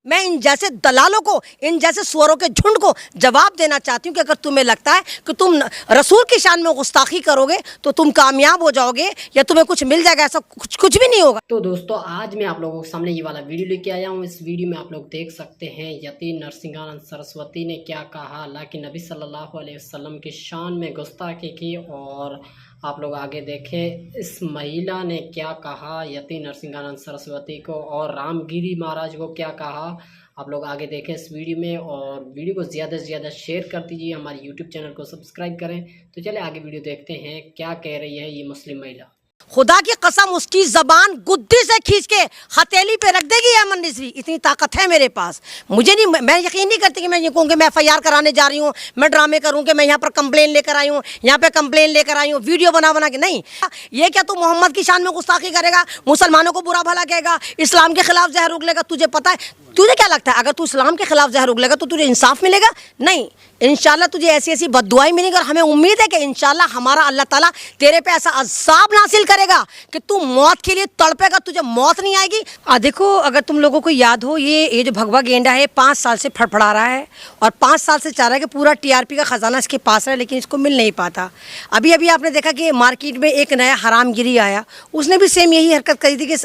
मैं इन जैसे दलालों को, इन जैसे सुअरों के झुंड को जवाब देना चाहती हूँ कि अगर तुम्हें लगता है कि तुम रसूल की शान में गुस्ताखी करोगे तो तुम कामयाब हो जाओगे या तुम्हें कुछ मिल जाएगा, ऐसा कुछ भी नहीं होगा। तो दोस्तों, आज मैं आप लोगों के सामने ये वाला वीडियो लेके आया हूँ। इस वीडियो में आप लोग देख सकते हैं यति नरसिंहानंद सरस्वती ने क्या कहा, अल्लाह के नबी सल्लल्लाहु अलैहि वसल्लम की शान में गुस्ताखी की। और आप लोग आगे देखें इस महिला ने क्या कहा यति नरसिंहानंद सरस्वती को, और रामगिरी महाराज को क्या कहा। आप लोग आगे देखें इस वीडियो में, और वीडियो को ज़्यादा से ज़्यादा शेयर कर दीजिए, हमारे यूट्यूब चैनल को सब्सक्राइब करें। तो चले आगे वीडियो देखते हैं क्या कह रही है ये मुस्लिम महिला। खुदा की कसम, उसकी जबान गुद्दी से खींच के हथेली पे रख देगी अमन रिजवी, इतनी ताकत है मेरे पास। मुझे नहीं, मैं यकीन नहीं करती कि मैं ये कहूँ कि मैं FIR कराने जा रही हूँ, मैं ड्रामे करूँ कि मैं यहाँ पर कंप्लेन लेकर आई हूँ, यहाँ पे कंप्लेन लेकर आई हूँ, वीडियो बना बना के। नहीं, ये क्या तू मोहम्मद की शान में गुस्ताखी करेगा, मुसलमानों को बुरा भला कहेगा, इस्लाम के खिलाफ जहर उगलेगा? तुझे पता है, तुझे क्या लगता है अगर तू इस्लाम के खिलाफ जहर उगलेगा तो तुझे इंसाफ मिलेगा? नहीं, इंशाल्लाह तुझे ऐसी ऐसी बद्दुआएं मिलेंगी। और हमें उम्मीद है कि इंशाल्लाह हमारा अल्लाह ताला तेरे पे ऐसा अज़ाब नासिल करेगा कि तू मौत के लिए तड़पेगा, तुझे मौत नहीं आएगी। देखो, अगर तुम लोगों को याद हो, ये जो भगवा गेंडा है 5 साल से फड़फड़ा रहा है और 5 साल से चाह रहा है कि पूरा TRP का ख़जाना इसके पास है, लेकिन इसको मिल नहीं पाता। अभी अभी आपने देखा कि मार्केट में एक नया हरामगिरी आया, उसने भी सेम यही हरकत करी थी कि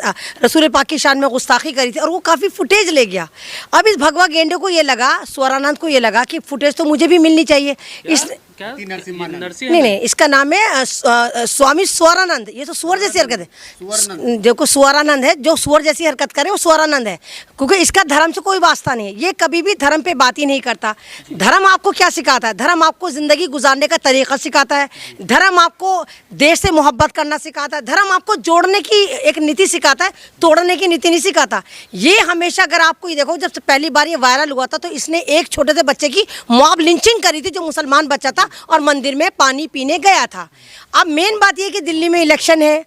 रसूल पाक की शान में गुस्ताखी करी थी और वो काफ़ी फुटेज ले गया। अब इस भगवा गेंडे को ये लगा, स्वरानंद को ये लगा कि फुटेज तो मुझे भी मिलनी चाहिए। इस नहीं, इसका नाम है स्वामी स्वरानंद। ये तो सुअर जैसी हरकत है, देखो स्वरानंद है, जो सुअर जैसी हरकत करे वो स्वरानंद है, क्योंकि इसका धर्म से कोई वास्ता नहीं है। ये कभी भी धर्म पे बात ही नहीं करता। धर्म आपको क्या सिखाता है? धर्म आपको ज़िंदगी गुजारने का तरीक़ा सिखाता है, धर्म आपको देश से मोहब्बत करना सिखाता है, धर्म आपको जोड़ने की एक नीति सिखाता है, तोड़ने की नीति नहीं सिखाता। ये हमेशा, अगर आपको ये देखो, जब से पहली बार ये वायरल हुआ था तो इसने एक छोटे से बच्चे की मॉब लिंचिंग करी थी, जो मुसलमान बच्चा था और मंदिर में पानी पीने गया था। अब मेन बात यह कि दिल्ली में इलेक्शन है,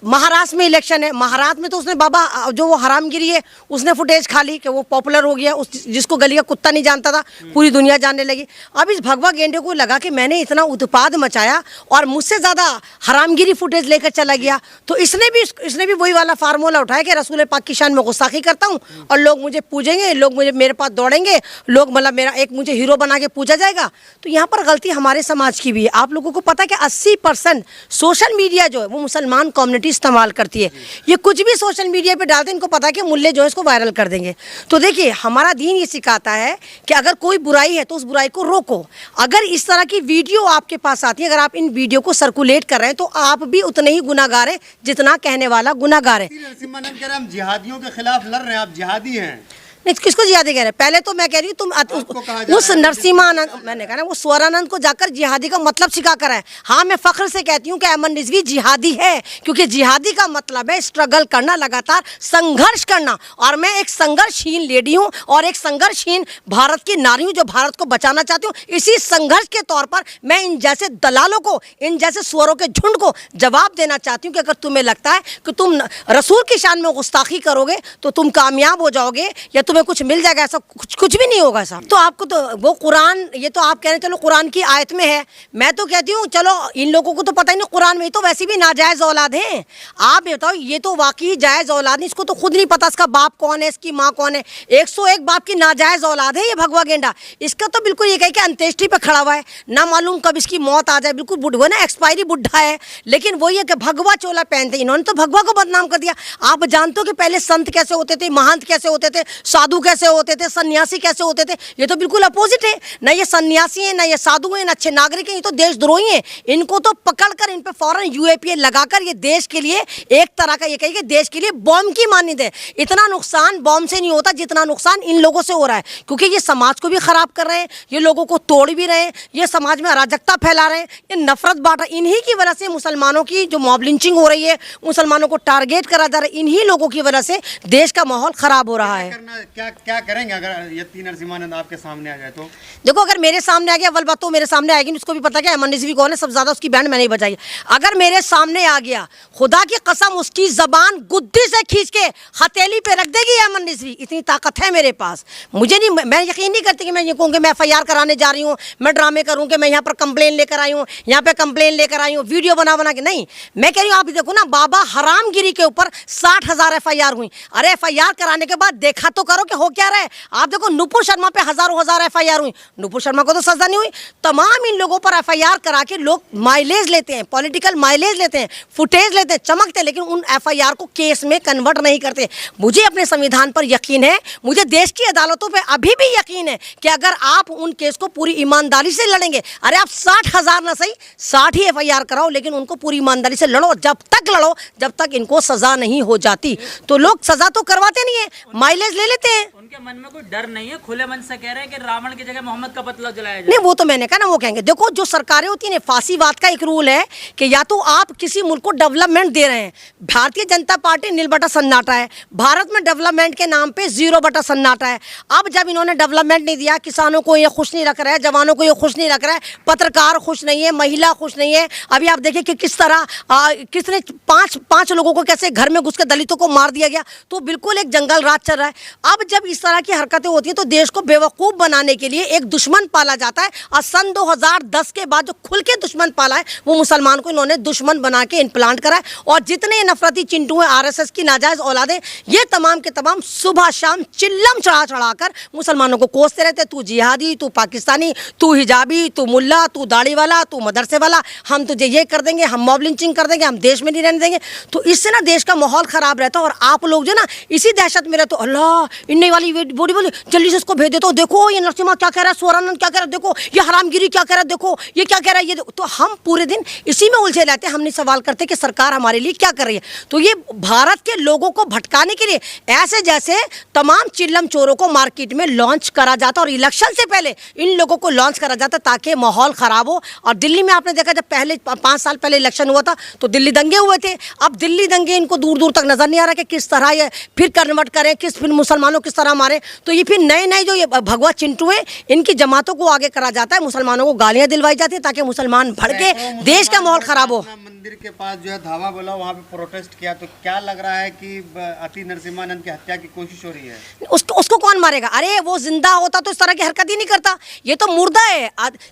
महाराष्ट्र में इलेक्शन है। महाराष्ट्र में तो उसने बाबा जो वो हरामगिरी है उसने फुटेज खा ली कि वो पॉपुलर हो गया, उस जिसको गली का कुत्ता नहीं जानता था पूरी दुनिया जानने लगी। अब इस भगवा गेंडे को लगा कि मैंने इतना उत्पाद मचाया और मुझसे ज़्यादा हरामगिरी फुटेज लेकर चला गया, तो इसने भी वही वाला फार्मूला उठाया कि रसूल पाक की शान में गुस्ताखी करता हूँ और लोग मुझे पूजेंगे, लोग मेरे पास दौड़ेंगे, लोग मतलब मेरा एक मुझे हीरो बना के पूजा जाएगा। तो यहाँ पर गलती हमारे समाज की भी है। आप लोगों को पता है कि 80% सोशल मीडिया जो है वो मुसलमान कम्युनिटी इस्तेमाल करती है। ये कुछ भी सोशल मीडिया पे डालते हैं, इनको पता है कि मुल्ले जो है इसको वायरल कर देंगे। तो देखिए, हमारा दीन ये सिखाता है कि अगर कोई बुराई है तो उस बुराई को रोको। अगर इस तरह की वीडियो आपके पास आती है, अगर आप इन वीडियो को सर्कुलेट कर रहे हैं तो आप भी उतने ही गुनाहगार हैं जितना कहने वाला गुनाहगार है। हम जिहादियों के खिलाफ लड़ रहे हैं, आप जिहादी हैं। नहीं, किसको जिहादी कह रहे हैं? पहले तो मैं कह रही हूँ तुम उस नरसिम्हानंद, मैंने कहा ना, वो स्वरानंद को जाकर जिहादी का मतलब सिखा कर है। हाँ, मैं फख्र से कहती हूँ कि अमन रिजवी जिहादी है, क्योंकि जिहादी का मतलब है स्ट्रगल करना, लगातार संघर्ष करना। और मैं एक संघर्षहीन लेडी हूँ और एक संघर्षहीन भारत की नारी हूँ जो भारत को बचाना चाहती हूँ। इसी संघर्ष के तौर पर मैं इन जैसे दलालों को, इन जैसे सुअरों के झुंड को जवाब देना चाहती हूँ कि अगर तुम्हें लगता है कि तुम रसूल की शान में गुस्ताखी करोगे तो तुम कामयाब हो जाओगे या तुम्हें कुछ मिल जाएगा, ऐसा कुछ भी नहीं होगा साहब। तो आपको तो वो कुरान, ये तो आप कह रहे हैं चलो कुरान की आयत में है, मैं तो कहती हूँ चलो इन लोगों को तो पता ही नहीं कुरान में, तो वैसे भी नाजायज औलाद हैं। आप बताओ, ये तो वाकई जायज औलाद नहीं, इसको तो खुद नहीं पता इसका बाप कौन है, इसकी माँ कौन है। 101 बाप की नाजायज औलाद है ये भगवा गेंडा। इसका तो बिल्कुल ये कहे कि अंत्येष्टि पे खड़ा हुआ है, ना मालूम कब इसकी मौत आ जाए, बिल्कुल बुढ़वा ना, एक्सपायरी बुढ़ा है। लेकिन वो ये कि भगवा चोला पहनते, इन्होंने तो भगवा को बदनाम कर दिया। आप जानते हो कि पहले संत कैसे होते थे, महंत कैसे होते थे, साधु कैसे होते थे, सन्यासी कैसे होते थे? ये तो बिल्कुल अपोजिट है। ना ये सन्यासी हैं, ना ये साधु हैं, ना अच्छे नागरिक हैं, ये तो देशद्रोही हैं। इनको तो पकड़कर इन पे फौरन UAPA लगाकर ये देश के लिए एक तरह का, ये कहिए देश के लिए बॉम्ब की मानद है। इतना नुकसान बॉम्ब से नहीं होता जितना नुकसान इन लोगों से हो रहा है, क्योंकि ये समाज को भी खराब कर रहे हैं, ये लोगों को तोड़ भी रहे हैं, ये समाज में अराजकता फैला रहे हैं, ये नफरत बांट रहे हैं। इन्हीं की वजह से मुसलमानों की जो मॉब लिंचिंग हो रही है, मुसलमानों को टारगेट करा जा रहा है, इन्हीं लोगों की वजह से देश का माहौल खराब हो रहा है। क्या करेंगे अगर यति नरसिम्हानंद आपके सामने आ जाए तो? देखो, अगर मेरे सामने आ गया, वल बात तो मेरे सामने आएगी, उसको भी पता क्या अमन रिजवी कौन है, सबसे ज्यादा उसकी बैंड मैंने ही बजाई। अगर मेरे सामने आ गया, खुदा की कसम, उसकी जबान गुद्दी से खींच के हथेली पे रख देगी अमन रिजवी, इतनी ताकत है मेरे पास। मुझे नहीं, मैं यकीन नहीं करती कि मैं ये कहूँ कि मैं FIR कराने जा रही हूँ, मैं ड्रामे करूँ कि मैं यहाँ पर कंप्लेन लेकर आई हूँ, यहाँ पे कंप्लेन लेकर आई हूँ, वीडियो बना बना के। नहीं, मैं कह रही हूँ, आप देखो ना, बाबा हरामगिरी के ऊपर 60,000 FIR हुई। अरे FIR कराने के बाद देखा तो करो FIR के हो क्या रहा है? आप देखो नुपुर शर्मा पे हजारों हजार FIR हुई, नुपुर शर्मा को तो सजा नहीं हुई। तमाम इन लोगों पर FIR करा के लोग माइलेज लेते हैं, पॉलिटिकल माइलेज लेते हैं, फुटेज लेते हैं, चमकते हैं, लेकिन उन FIR को केस में कन्वर्ट नहीं करते। मुझे अपने संविधान पर यकीन है, मुझे देश की अदालतों पर अभी भी यकीन है कि अगर आप उन केस को पूरी ईमानदारी से लड़ेंगे, अरे आप 60,000 ना सही 60 ही FIR कराओ, लेकिन उनको पूरी ईमानदारी से लड़ो, जब तक लड़ो जब तक इनको सजा नहीं हो जाती। तो लोग सजा तो करवाते नहीं है, माइलेज ले लेते हैं। उनके मन में कोई डर नहीं है, खुले मन से कह रहे हैं कि रावण की जगह मोहम्मद का पुतला जलाया जाए। नहीं, वो तो मैंने कहा ना, वो कहेंगे देखो जो सरकारें होती हैं, फांसीवाद का एक रूल है कि या तो आप किसी मुल्क को डेवलपमेंट दे रहे हैं, भारतीय जनता पार्टी नील बटा सन्नाटा है, भारत में डेवलपमेंट के नाम पे 0 बटा सन्नाटा है। अब जब इन्होंने डेवलपमेंट नहीं दिया, किसानों को ये खुश नहीं रख रहा है, जवानों को ये खुश नहीं रख रहा है, पत्रकार खुश नहीं है, महिला खुश नहीं है। अभी आप देखिए कि किस तरह किसने पांच लोगों को कैसे घर में घुस के दलितों को मार दिया गया। तो बिल्कुल एक जंगल राज चल रहा है। अब जब इस तरह की हरकतें होती हैं तो देश को बेवकूफ़ बनाने के लिए एक दुश्मन पाला जाता है, और सन 2010 के बाद जो खुल के दुश्मन पाला है वो मुसलमान को इन्होंने दुश्मन बना के इम्प्लांट करा है। और जितने नफरती चिंटू हैं, RSS की नाजायज़ औलादें, ये तमाम के तमाम सुबह शाम चिल्लम चढ़ा कर मुसलमानों को कोसते रहते, तू जिहादी, तू पाकिस्तानी, तू हिजाबी, तू मुल्ला, तू दाढ़ी वाला, तू मदरसे वाला, हम तुझे ये कर देंगे, हम मॉब लिंचिंग कर देंगे, हम देश में नहीं रहने देंगे। तो इससे ना देश का माहौल ख़राब रहता है। और आप लोग जो ना इसी दहशत में रहते हो, अल्लाह इन्ने वाली बॉडी बोली जल्दी से इसको भेज देते हो, देखो ये नरसिम्हा क्या कह रहा है, स्वरानंद क्या कह रहा है, देखो ये हरामगिरी क्या कह रहा है, देखो ये क्या कह रहा है, ये तो हम पूरे दिन इसी में उलझे रहते हैं। हम नहीं सवाल करते कि सरकार हमारे लिए क्या कर रही है। तो ये भारत के लोगों को भटकाने के लिए ऐसे जैसे तमाम चिल्लम चोरों को मार्केट में लॉन्च करा जाता, और इलेक्शन से पहले इन लोगों को लॉन्च करा जाता ताकि माहौल ख़राब हो। और दिल्ली में आपने देखा, जब पहले 5 साल पहले इलेक्शन हुआ था तो दिल्ली दंगे हुए थे। अब दिल्ली दंगे इनको दूर दूर तक नज़र नहीं आ रहा कि किस तरह ये फिर कन्वर्ट करें, फिर मुसलमानों किस तरह मारें। तो ये फिर नए जो ये भगवा चिंटू हैं, इनकी जमातों को आगे करा जाता है, मुसलमानों को गालियाँ दिलवाई जाती है ताकि मुसलमान भड़के, देश का माहौल ख़राब हो। मंदिर के पास जो है धावा बोला, वहाँ पे प्रोटेस्ट किया, तो क्या लग रहा है कि अति नरसिम्हानंद की हत्या की कोशिश हो रही है? उसको कौन मारेगा? अरे वो जिंदा होता तो इस तरह की हरकत ही नहीं करता, ये तो मुर्दा है।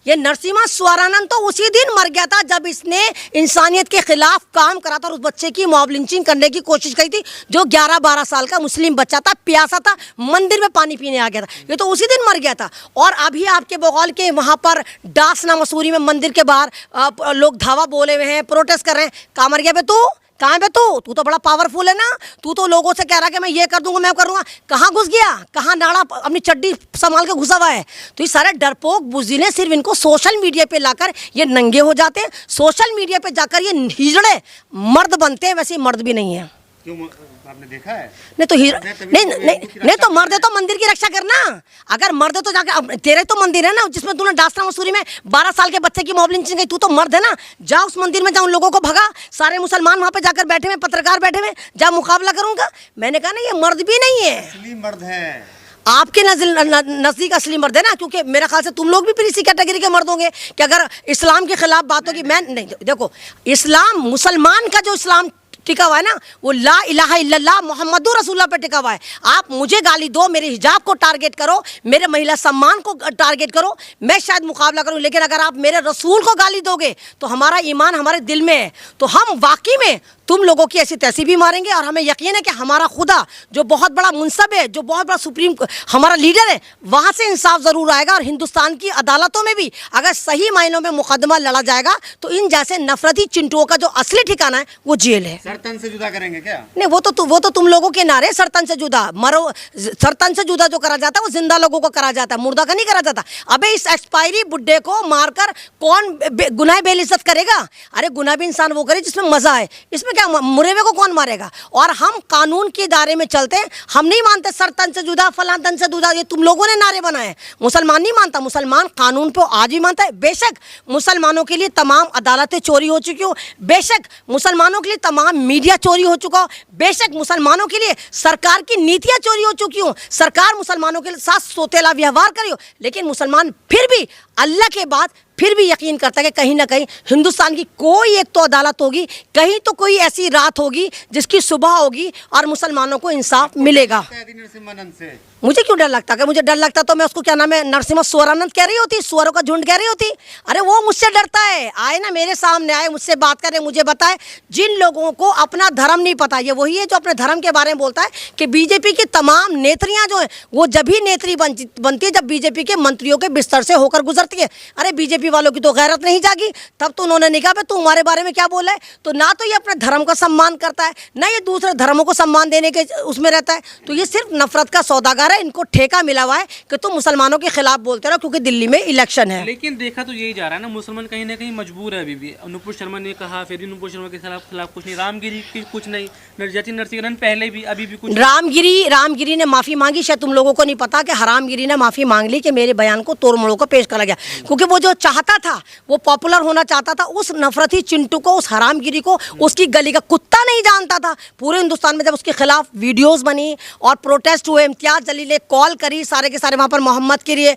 ये नरसिम्हा स्वरानंद तो उसी दिन मर गया था जब इसने इंसानियत के खिलाफ काम करा था और उस बच्चे की मॉब लिंचिंग करने की कोशिश की थी, जो 11-12 साल का मुस्लिम बच्चा था, प्यासा था, मंदिर में पानी पीने आ गया था, ये तो उसी दिन मर गया था। और अभी आपके बगौल के वहाँ पर डासना मसूरी में मंदिर के बाहर लोग धावा बोले हुए हैं, प्रोटेस्ट कर रहे हैं। कहाँ मर गया बे तू? कहाँ पे तू तो बड़ा पावरफुल है ना, तू तो लोगों से कह रहा है कि मैं ये कर दूंगा, मैं करूंगा। कहाँ घुस गया? कहाँ नाड़ा अपनी चड्डी संभाल के घुसा हुआ है? तो ये सारे डरपोक बुज़दिलें सिर्फ इनको सोशल मीडिया पे लाकर ये नंगे हो जाते हैं, सोशल मीडिया पे जाकर ये हिजड़े मर्द बनते हैं। वैसे मर्द भी नहीं है, क्यों? आपने देखा है? नहीं तो नहीं तो मर्द है तो मंदिर की रक्षा करना। अगर मर्द है तो जाकर, तेरे तो मंदिर है ना जिसमें तूने डासना मसूरी में 12 साल के बच्चे की मॉब लिंचिंग की, तू तो मर्द है ना, जा उस मंदिर में, जा उन लोगों को भगा। सारे मुसलमान वहाँ पे जाकर बैठे हुए, पत्रकार बैठे हुए, जा मुकाबला करूंगा। मैंने कहा ना ये मर्द भी नहीं है, असली मर्द है। आपके नज़दीक असली मर्द है ना, क्योंकि मेरे ख्याल से तुम लोग भी फिर इसी कैटेगरी के मर्द होंगे कि अगर इस्लाम के खिलाफ बात होगी। मैं नहीं, देखो इस्लाम, मुसलमान का जो इस्लाम टिका हुआ है ना, वो ला इलाहा इल्लल्लाह मुहम्मदुर रसूलुल्लाह पे टिका हुआ है। आप मुझे गाली दो, मेरे हिजाब को टारगेट करो, मेरे महिला सम्मान को टारगेट करो, मैं शायद मुकाबला करूं, लेकिन अगर आप मेरे रसूल को गाली दोगे तो हमारा ईमान हमारे दिल में है, तो हम वाकई में तुम लोगों की ऐसी तैसी भी मारेंगे। और हमें यकीन है कि हमारा खुदा जो बहुत बड़ा मुनसब है, जो बहुत बड़ा सुप्रीम हमारा लीडर है, वहाँ से इंसाफ ज़रूर आएगा। और हिंदुस्तान की अदालतों में भी अगर सही मायनों में मुकदमा लड़ा जाएगा तो इन जैसे नफरती चिंटुओं का जो असली ठिकाना है वो जेल है। सरतन से जुदा करेंगे क्या? नहीं, वो तो तुम लोगों के नारे, सरतन से जुदा मरो, सरतन से जुदा जो करा जाता है वो जिंदा लोगों को करा जाता है, मुर्दा का नहीं करा जाता। अबे इस एक्सपायरी बुड्ढे को मारकर कौन गुनाह बेइज्जत करेगा? अरे गुनाह भी इंसान वो करे जिसमें मजा है, इसमें क्या मुरेवे को कौन मारेगा? और हम कानून के दायरे में चलते हैं, हम नहीं मानते सरतन से जुदा, फलां तन से जुदा, ये तुम लोगों ने नारे बनाए। मुसलमान नहीं मानता, मुसलमान कानून पे आज भी मानता है। बेशक मुसलमानों के लिए तमाम अदालतें चोरी हो चुकी हो, बेशक मुसलमानों के लिए तमाम मीडिया चोरी हो चुका हो, बेशक मुसलमानों के लिए सरकार की नीतियां चोरी हो चुकी हो, सरकार मुसलमानों के साथ सोतेला व्यवहार करी हो, लेकिन मुसलमान फिर भी अल्लाह के बाद फिर भी यकीन करता है कि कहीं ना कहीं हिंदुस्तान की कोई एक तो अदालत होगी, कहीं तो कोई ऐसी रात होगी जिसकी सुबह होगी और मुसलमानों को इंसाफ मिलेगा। नरसिम्हानंद से मुझे क्यों डर लगता? अगर मुझे डर लगता तो मैं उसको क्या नाम है नरसिम्हा स्वरानंद कह रही होती, स्वरों का झुंड कह रही होती। अरे वो मुझसे डरता है, आए ना मेरे सामने आए, मुझसे बात करे, मुझे बताए। जिन लोगों को अपना धर्म नहीं पता, ये वही है जो अपने धर्म के बारे में बोलता है कि बीजेपी की तमाम नेत्रियां जो है वो जब ही नेत्री बनती है जब बीजेपी के मंत्रियों के बिस्तर से होकर गुजरती है। अरे बीजेपी वालों की तो गैरत नहीं जागी, तब तो उन्होंने नहीं कहा तू हमारे बारे में क्या बोला है। तो ना तो ये अपने धर्म का सम्मान करता है, ना ये दूसरे धर्मों को सम्मान देने के उसमें रहता है। तो ये सिर्फ नफरत का सौदागर है, इनको ठेका मिला हुआ है कि तुम मुसलमानों के खिलाफ बोलते रहो क्योंकि दिल्ली में इलेक्शन है। लेकिन देखा तो यही जा रहा है ना, मुसलमान कहीं ना कहीं मजबूर है अभी भी। नुपुर शर्मा ने कहा, फिर भी नुपुर शर्मा के खिलाफ कुछ नहीं, रामगिरी की कुछ नहीं, जतिन नरसिंगन पहले भी अभी भी कुछ। रामगिरी ने माफी मांगी, शायद तुम लोगों को नहीं पता कि हरामगिरी ने माफी मांग ली कि मेरे बयान को तोड़ मोड़ को पेश करा गया, क्योंकि वो जो चाहता था वो पॉपुलर होना चाहता था। उस नफरती चिंटू को, उस हरामगिरी को उसकी गली का कुत्ता नहीं जानता था। पूरे हिंदुस्तान में जब उसके खिलाफ वीडियोस बनी और प्रोटेस्ट हुए, इम्तियाज जलील ने कॉल करी, सारे के सारे वहाँ पर मोहम्मद के लिए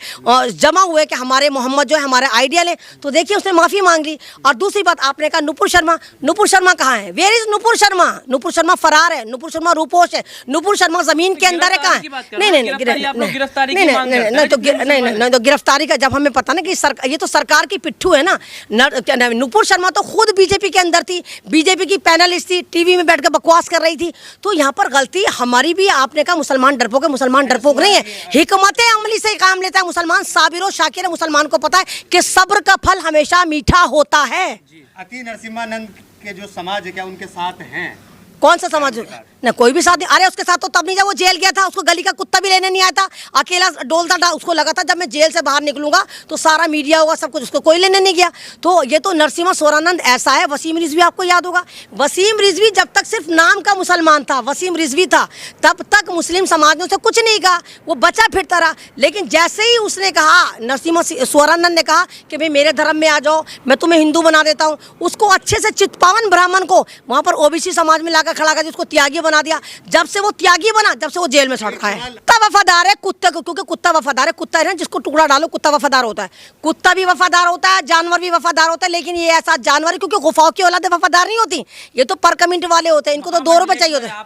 जमा हुए कि हमारे मोहम्मद जो है हमारे आइडियल है, तो देखिए उसने माफ़ी मांग ली। और दूसरी बात आपने कहा नुपुर शर्मा कहाँ है? Where is Nupur Sharma? नुपुर शर्मा फरार है, नुपुर शर्मा रूपोश है, नुपुर शर्मा जमीन के अंदर है। कहाँ है? नहीं, तो गिरफ्तारी का जब हमें पता ना कि ये तो सरकार की पिट्ठू है ना। नुपुर शर्मा तो खुद बीजेपी के अंदर थी, बीजेपी की पैनलिस्ट थी, टीवी में बैठ कर बकवास कर रही थी। तो यहाँ पर गलती हमारी भी। आपने कहा मुसलमान डरपोक है, मुसलमान डरपोक नहीं है, हिकमत अमली से काम लेता है मुसलमान, साबिर और शाकिर है। मुसलमान को पता है कि सब्र का फल हमेशा मीठा होता है। अति नरसिम्हानंद के जो समाज है क्या उनके साथ हैं? कौन सा समाज? ना कोई भी साथ नहीं। अरे उसके साथ तो तब नहीं जब वो जेल गया था, उसको गली का कुत्ता भी लेने नहीं आया था, अकेला डोलता था। उसको लगा था जब मैं जेल से बाहर निकलूंगा तो सारा मीडिया होगा, सब कुछ, उसको कोई लेने नहीं गया। तो ये तो नरसिम्हा स्वरानंद ऐसा है। वसीम रिजवी आपको याद होगा, वसीम रिजवी जब तक सिर्फ नाम का मुसलमान था, वसीम रिजवी था, तब तक मुस्लिम समाज ने उसे कुछ नहीं कहा, वो बचा फिरता रहा। लेकिन जैसे ही उसने कहा, नरसिम्हा स्वरानंद ने कहा कि भाई मेरे धर्म में आ जाओ, मैं तुम्हें हिंदू बना देता हूँ, उसको अच्छे से चितपावन ब्राह्मण को वहाँ पर ओबीसी समाज में लाकर खड़ा कर दिया, उसको त्यागी बना दिया। जब से वो त्यागी बना, जब से वो जेल में सड़का है। कुत्ता वफादार है कुत्ते को, क्योंकि कुत्ता वफादार है। कुत्ता है ना जिसको टुकड़ा डालो कुत्ता वफादार होता है। कुत्ता भी वफादार होता है, जानवर भी वफादार होता है, लेकिन ये ऐसा जानवर है क्योंकि गुफाओं की औलादें वफादार नहीं होती, ये तो पर कमेंट वाले होते हैं, इनको तो 2 रुपए चाहिए होते हैं।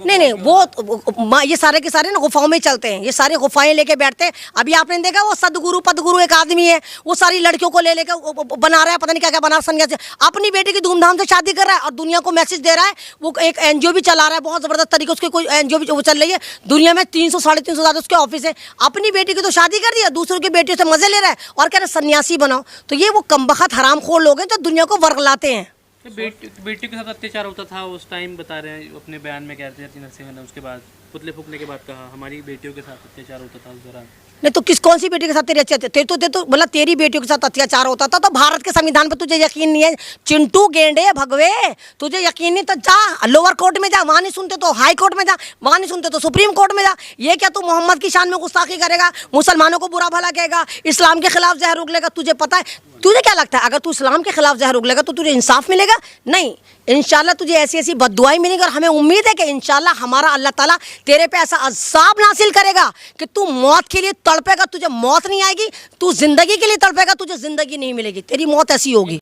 नहीं, वो ये सारे के सारे ना गुफाओं में चलते हैं, ये सारे गुफाएं लेके बैठते हैं। अभी आपने देखा वो सदगुरु पदगुरु एक आदमी है, वो सारी लड़कियों को ले लेकर बना रहा है, पता नहीं क्या क्या बना रहा है, अपनी बेटी की धूमधाम से शादी कर रहा है और दुनिया को मैसेज दे रहा है। वो एक एनजीओ भी चला रहा है, बहुत जबरदस्त तरीके, उसके कोई एनजीओ भी वो चल रही है दुनिया में, 300 साढ़े 300 ज्यादा उसके ऑफिस है। अपनी बेटी की तो शादी कर दिया, दूसरों की बेटियों से मजे ले रहा है और कह रहा है सन्यासी बनाओ। तो ये वो कमबख्त हरामखोर लोग हैं जो दुनिया को वर्गलाते हैं। बेटी के साथ अत्याचार होता था उस टाइम, बता रहे हैं अपने बयान में, कहते हैं नरसिंह ने उसके बाद पुतले फूकने के बाद कहा हमारी बेटियों के साथ अत्याचार होता था उस दौरान। नहीं तो कौन सी बेटी के साथ तेरे अत्याचार? तो मतलब तेरी बेटियों के साथ अत्याचार होता था तो भारत के संविधान पर तुझे यकीन नहीं है? चिंटू गेंडे भगवे, तुझे यकीन नहीं तो जा लोअर कोर्ट में जा, वहाँ नहीं सुनते तो हाई कोर्ट में जा, वहाँ नहीं सुनते तो सुप्रीम कोर्ट में जा। ये क्या तू मोहम्मद की शान में गुस्ताखी करेगा, मुसलमानों को बुरा भला कहेगा, इस्लाम के खिलाफ जहर उगलेगा? तुझे पता है, तुझे क्या लगता है अगर तू इस्लाम के खिलाफ जहर उगलेगा तो तुझे इंसाफ मिलेगा? नहीं, इंशाल्लाह तुझे ऐसी ऐसी बद्दुआएं मिलेंगी। और हमें उम्मीद है कि इंशाल्लाह हमारा अल्लाह ताला तेरे पे ऐसा अज़ाब नासिल करेगा कि तू मौत के लिए तड़पेगा, तुझे मौत नहीं आएगी, तू जिंदगी के लिए तड़पेगा, तुझे जिंदगी नहीं मिलेगी, तेरी मौत ऐसी होगी।